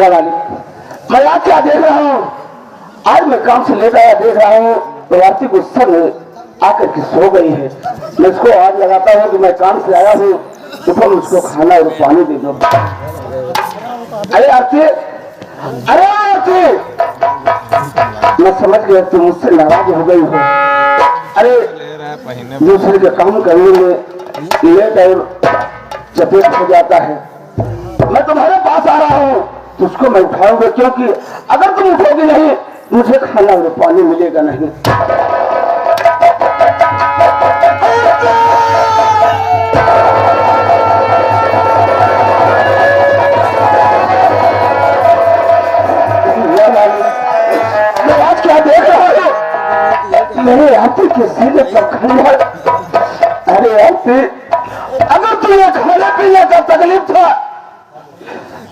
लगा ली। मैं आज क्या देख रहा हूँ, आज मैं काम से लेकर आया देख रहा हूँ तो आरती गुस्सा में आकर के सो गई है। मैं इसको आज लगाता हूँ कि मैं काम से आया हूँ तो तुम उसको खाना और पानी दे दो। अरे आरती, अरे आरती, मैं समझ गया तुम मुझसे नाराज हो गई हो। अरे दूसरे के काम करने में लेट और चपेट हो जाता है। मैं तुम्हारे पास आ रहा हूँ तो उसको मैं उठाऊंगा, क्योंकि अगर तुम उठोगी नहीं मुझे खाना और पानी मिलेगा नहीं। मैं आज क्या देख रहा हूँ, मेरे आरती के सीने पर खंडर। अरे आरती, अगर तुम्हें खाने पीने का तकलीफ था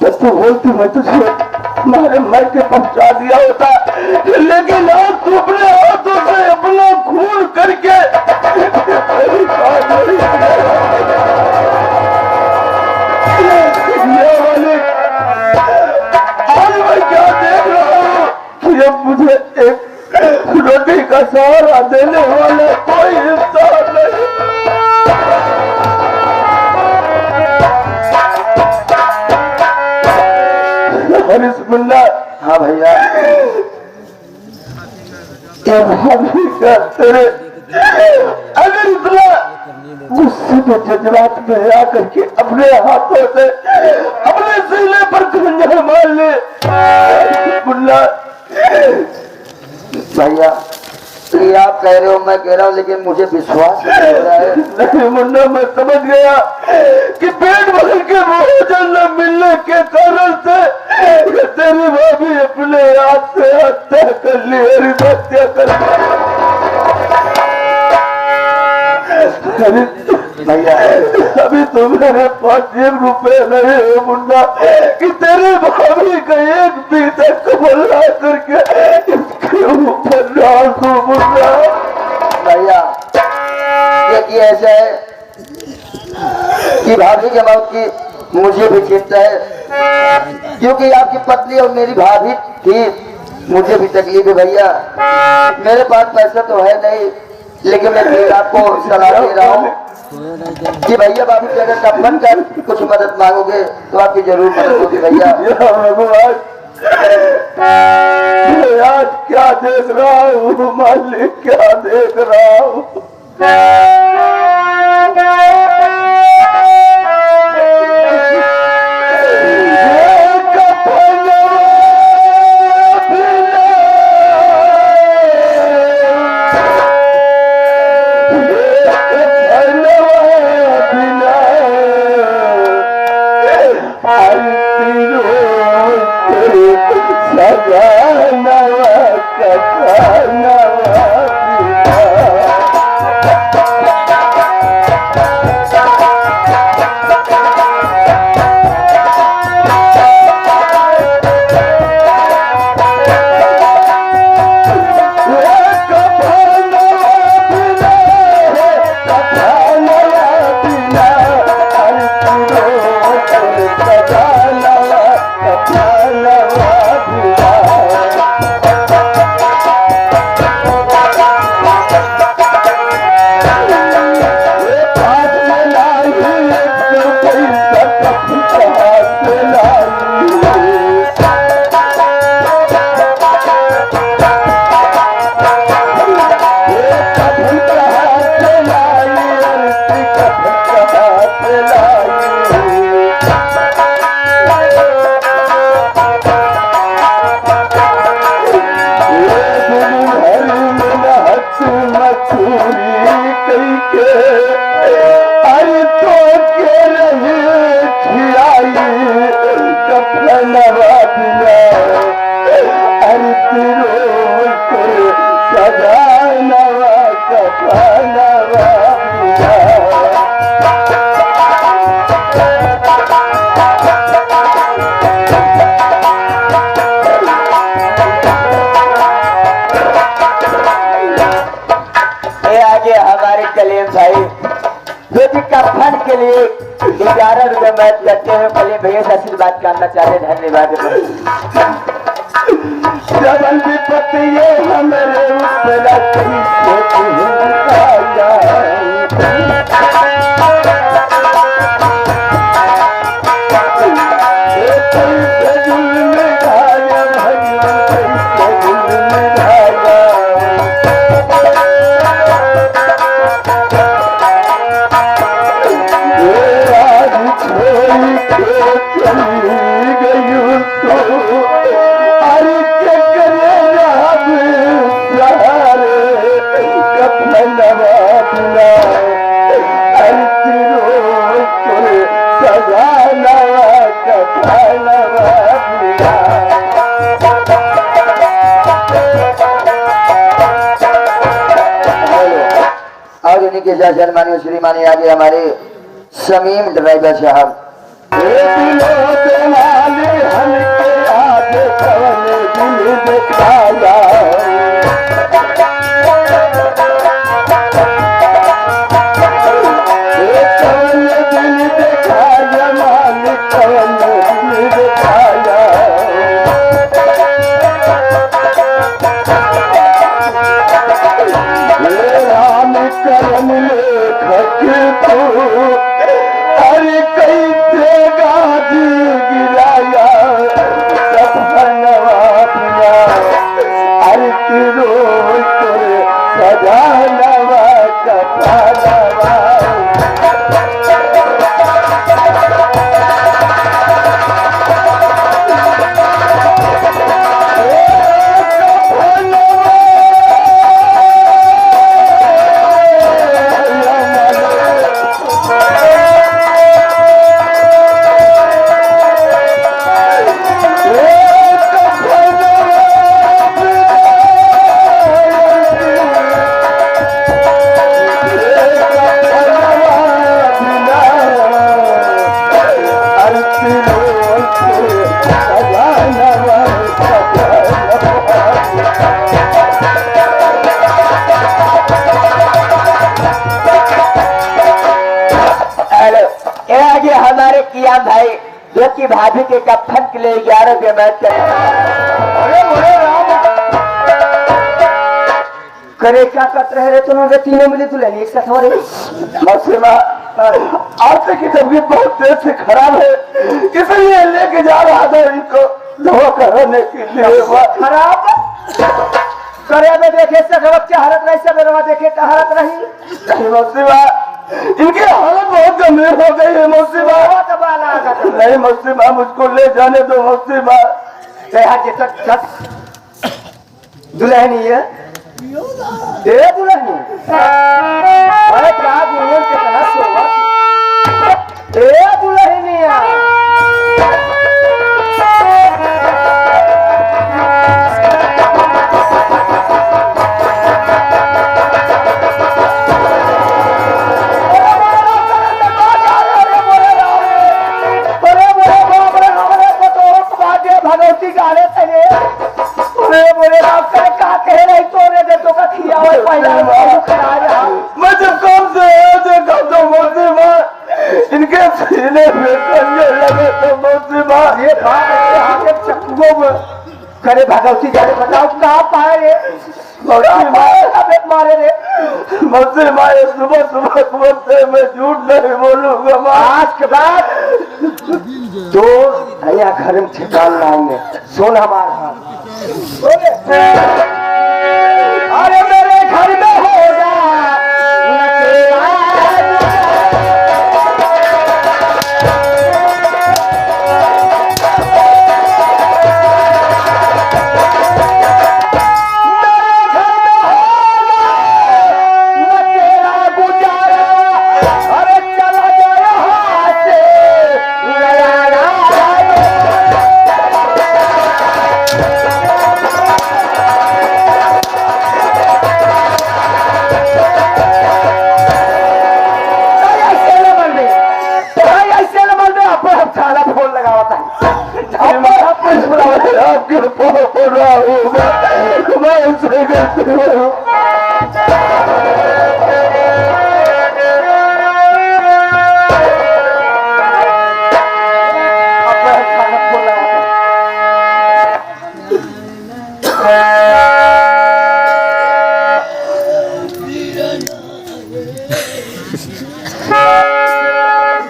तो तू बोलती मैं तुझे तुम्हारे मर के पहुंचा दिया होता, लेकिन आज तू अपने हाथों से अपना खून करके आज मैं क्या देख रहा हूँ कि अब मुझे एक रोटी का सहारा देने वाला कोई इंसान नहीं। मुन्ना, हाँ भैया, भाभी का तेरे अगर इतना गुस्से के जज्बात में आकर के अपने हाथों से अपने सीने पर खंजर मार ले मुन्ना। भैया ये आप कह रहे हो मैं कह रहा हूँ, लेकिन मुझे विश्वास नहीं हो रहा है। नहीं मुन्ना, मैं समझ गया कि पेट भर के भोजन न मिलने के कारण से तेरी भाभी अपने हाथ से हत्या कर ली, हत्या कर ली। भैया अभी तो मेरे पास 1 रुपए नहीं है मुन्ना कि तेरे भाभी का एक भी तक बोला करके इसके ऊपर डाल दो मुन्ना। भैया देखिए ऐसा है कि भाभी के मौत की मुझे भी चिंता है, क्योंकि आपकी पत्नी और मेरी भाभी थी, मुझे भी तकलीफ है। भैया मेरे पास पैसा तो है नहीं, लेकिन मैं फिर आपको सलाह दे रहा हूँ कि भैया बाबू की अगर तपन कर कुछ मदद मांगोगे तो आपकी जरूर मदद होगी। भैया आज क्या देख रहा हूँ मालिक, क्या देख रहा हूँ। बेटी कफन के लिए 11 रुपए मत करते हैं। पहले भैया से आशीर्वाद करना चाहते, धन्यवाद। जबल विपत ये हमारे ऊपर के जजन मानियो श्रीमानी आगे हमारे शमीम ड्राइवर साहब। अरे कई गाज गिराया अरे सजा नवा कपा हमारे किया भाई जो कि भाभी के कफन के लिए 11 रुपये मैच करे क्या करते रहे तो तीनों मिले तो लेनी एक साथ हो रही आपसे की तबीयत बहुत तेज से खराब है, इसलिए लेके जा रहा था इनको दवा कराने के लिए। खराब करे में देखे सगवत की हालत रही, सवेरवा देखे का हालत रही। इनकी हालत बहुत गंभीर हो गई है मुस्लिमा। नहीं मुस्लिमा, मुझको ले जाने दो मुस्लिमा। दुल्हनी है दुल्हनी दुल्हनिया मैं जब कम से देखा तो मुस्लिमा इनके सीने में कंजर लगे तो मुस्लिमा ये चक्कुओं में करे भगवती जाने बताओ कहाँ पाए रे मारे रे मुस्लिमा। सुबह सुबह बोलते मैं झूठ नहीं बोलूंगा। आज के बाद तो यहाँ घर में ठिकान लाएंगे। सुन हमारा अरे मेरे घर में होगा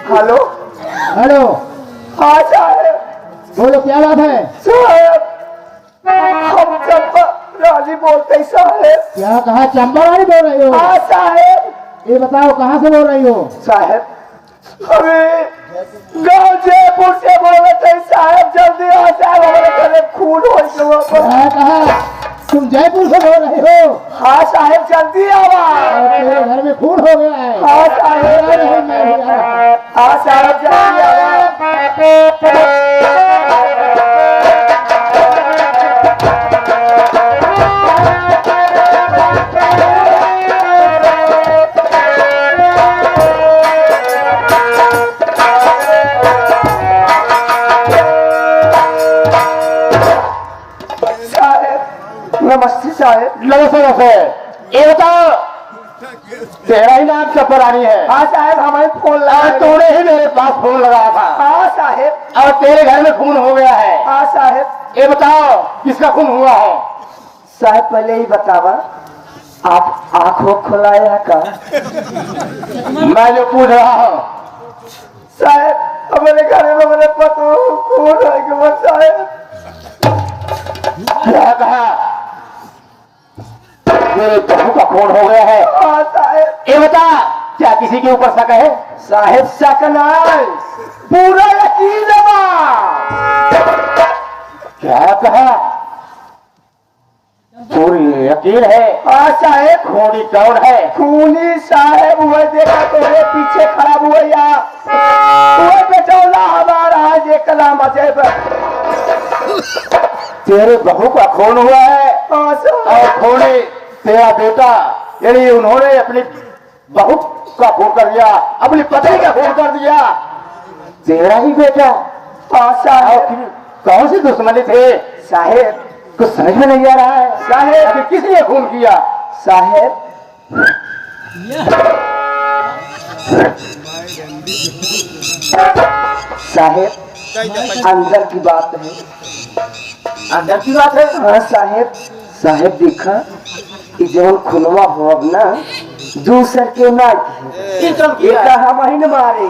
हेलो हेलो, हाँ साहब। बोलो क्या बात है? साहब हम चंपा रानी बोलते हैं साहब। क्या कहा? चंपा रानी बोल रही हो? हाँ साहब। ये बताओ कहाँ से बोल रही हो? साहब हमें गाँव जयपुर से बोलते हैं साहब। जल्दी आ साहब, हमारे घर में खून हो गया। क्या कहा? तुम जयपुर से बोल रही हो? हाँ साहब जल्दी आवा। तेरे घर में खून हो गया है? हाँ साहब। नहीं, मैं भी आ रहा हूँ। हाँ साहब जल्दी आवा। नमस्ते साहब। नमस्ते नमस्ते। ये बताओ तेरा ही नाम चंपा रानी है? हाँ साहब हमें फोन और लगा। तूने ही मेरे पास फोन लगाया था हाँ साहब। और तेरे घर में खून हो गया है। हाँ साहब। ये बताओ किसका खून हुआ है? साहब पहले ही बतावा, आप आंखों खुलाया का? मैं जो पूछ रहा हूँ। साहब हमारे घर में हमारे पतो खून है कि बस साहब। क्या कहा? मेरे बहू का खून हो गया है? हाँ साहब। ये बता क्या किसी के ऊपर शक है? साहब शक नहीं, पूरा यकीन है बा। क्या कहा? पूरी यकीन है? हाँ साहब। खूनी कौन है? खूनी साहब हुए देखा तुम्हारे पीछे खड़ा हुआ या वो बेटौला हमारा है ये कलाम अजैब। तेरे बहू का खून हुआ है हाँ साहब। और खूनी तेरा बेटा, यानी उन्होंने अपनी बहू का खून कर दिया, अपनी पत्नी का खून कर दिया। तेरा ही बेटा? हाँ और साहब। फिर कौन सी दुश्मनी थे? साहब कुछ समझ में नहीं आ रहा है। साहब। अभी किसने खून किया? साहब साहब अंदर की बात है। अंदर की बात है? हाँ साहब। साहब देखा कि जब खुलवा हो अब ना दूसर के ना ये हम ही न मारे,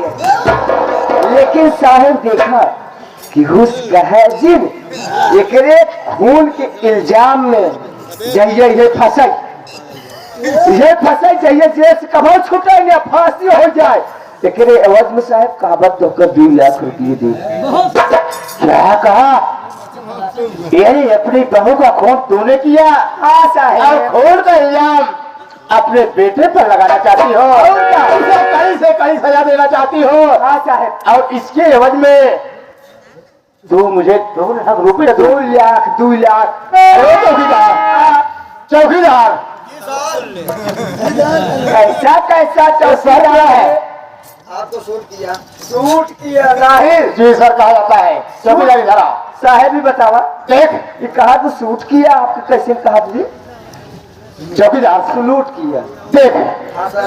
लेकिन साहब देखा कि हुस्न है जिन एकरे खून के इल्जाम में जइए ये फंसे चाहिए जेल कभी छूटे न फांसी हो जाए। एकरे एवज में साहब कहावत होकर 2 लाख रुपये दी। क्या कहा? यही अपनी बहू का खून तूने किया? हाँ और साहब। खून का इल्जाम अपने बेटे पर लगाना चाहती हो? और क्या? उसे कड़ी से कड़ी सजा देना चाहती हो? हाँ साहब। और इसके एवज में तू मुझे 2 लाख रुपए 2 लाख 2 लाख। चौकीदार, चौकीदार कैसा कैसा चौकीदार है? आपको शूट किया। सूट किया नहीं जी सर कहा जाता है चौकीदारी धरा। साहब ही बतावा देख ये कहा तो सूट किया आपको कैसे कहा जी? चौकीदार सलूट किया। देख हाँ सर।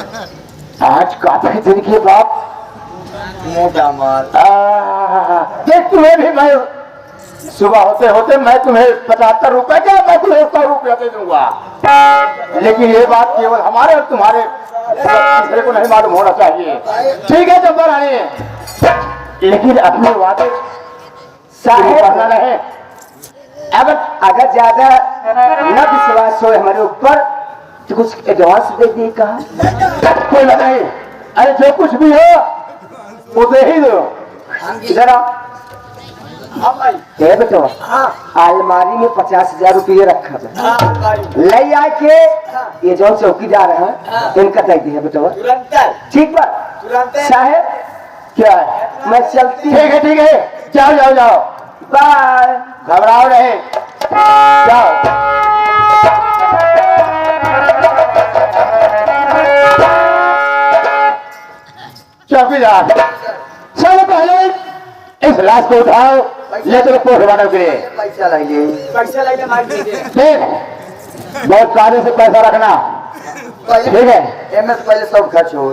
आज काफी दिन के बाद मोटा माल। देख तुम्हें भी मैं सुबह होते होते मैं तुम्हें 75 रुपए क्या मैं तुम्हें 100 रुपया दे दूंगा, लेकिन ये बात केवल हमारे और तुम्हारे दूसरे को नहीं मालूम होना चाहिए। ठीक है चंपा रानी, लेकिन अपने वादे साहब करना नहीं। अगर ज्यादा न विश्वास हो हमारे ऊपर तो कुछ एडवांस दे दिए कहा। कोई बात नहीं, अरे जो कुछ भी हो वो दे ही दो। जरा हाँ भाई। ये बेटो हाँ अलमारी में 50,000 रुपये रखा है, हाँ भाई। ले आके ये जो चौकीदार है इनका दे दिया बेटो। तुरंत ठीक बा तुरंत। साहब क्या है? मैं चलती ठीक है ठीक है, जाओ जाओ जाओ, बाय। घबराओ नहीं, जाओ। चौकीदार चलो पहले इस लाश को उठाओ, ले चलो पोस्टमार्टम के लिए। पैसा लाइए। पैसा लेके मार दीजिए। देख बहुत कायदे से पैसा रखना, ठीक है? एमएस पहले सब खर्च हो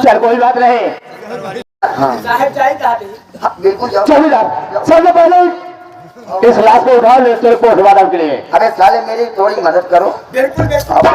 चल कोई बात नहीं। साहब जाए कहा थे? हाँ, बिल्कुल जाओ। चौकीदार सबसे पहले इस लाश को उठाओ, ले चलो पोस्टमार्टम के लिए। अरे साले मेरी थोड़ी मदद करो। बिल्कुल अब